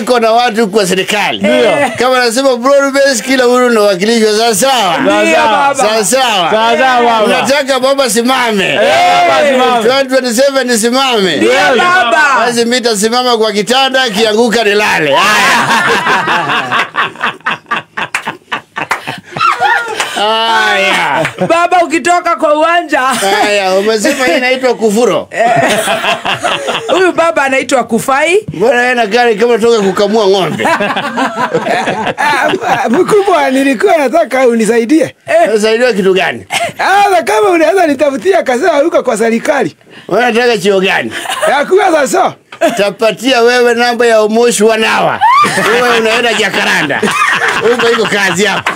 iko na watu kwa serikali. Kama nasema broad base kila mtu na wakilishwa sawa. Sawa. Unataka baba simame. Baba simame. 2027 nisimame. Ndio baba. Basi mimi nitasimama kwa kitanda kianguka nilale. Haya. Baba ukitoka kwa uwanja. Haya, umesema hii inaitwa kufuro. Huyu baba anaitwa Kufai. Mbona yeye anakaa kama anatoka kukamua ng'ombe? Mkubwa, nilikuwa nataka unisaidie. Unasaidia kitu gani? Kama unaweza nitafutia kazi huko kwa serikali. Unataka chio gani? Yakuwa sasa. Tapatia wewe namba ya Umoshi wanawa. Wewe unaenda Jakaranda. Huko iko kazi yako.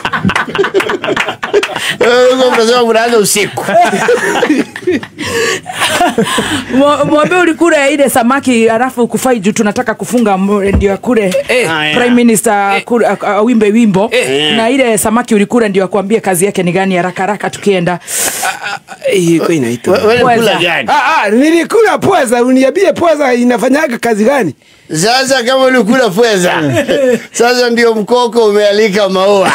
Huko mnasema mnaanza usiku. Mwambie ulikula ile samaki alafu Kufai juu tunataka kufunga ndio kule Prime Minister wimbe wimbo na ile samaki ulikula ndio akwambie kazi yake ni gani haraka tukienda. Iko inaitwa. Wewe kula gani? Nilikula pweza, uniambie pweza inafanyaga kazi gani? Sasa kama ulikula pweza. Sasa ndio mkoko umealika maua.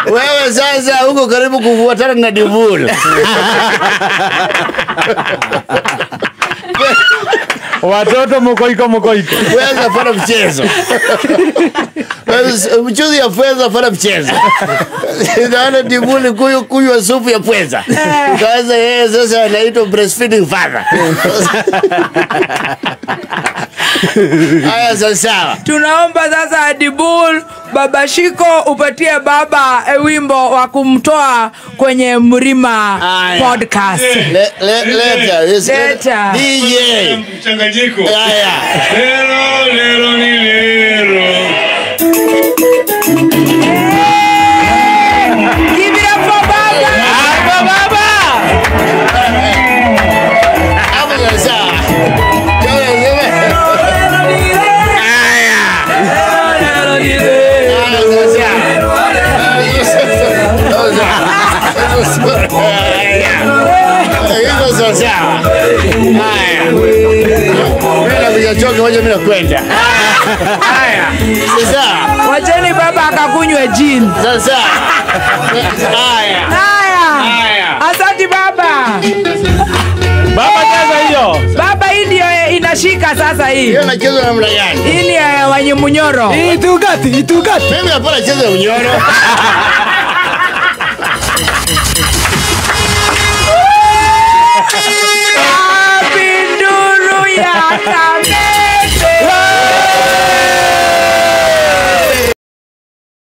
Wewe sasa huko karibu kufuatana na divul. Watoto mkoiko. Pweza fanya mchezo. Mchuzi ya pweza fanya mchezo. Naona divul kunywa supu ya pweza. Kaza yeye sasa anaitwa breastfeeding father. Haya sasa. Tunaomba sasa Dibul Baba Shiko upatie baba wimbo wa kumtoa kwenye Mlima podcast. Leta. DJ. Mchanganyiko. Haya. Lero ni lero. Give it up for baba. Baba. Hapo sasa. Mimi nakwenda. Haya. Sasa wacheni baba akakunywe gin. Sasa. Haya. Asante baba. Baba jaza hiyo. Baba hii ndio inashika sasa hii. Hiyo nacheza namna gani? Hii ni wenye munyoro. Itugati. Mimi hapana cheza munyoro. Apinduru ya kamete.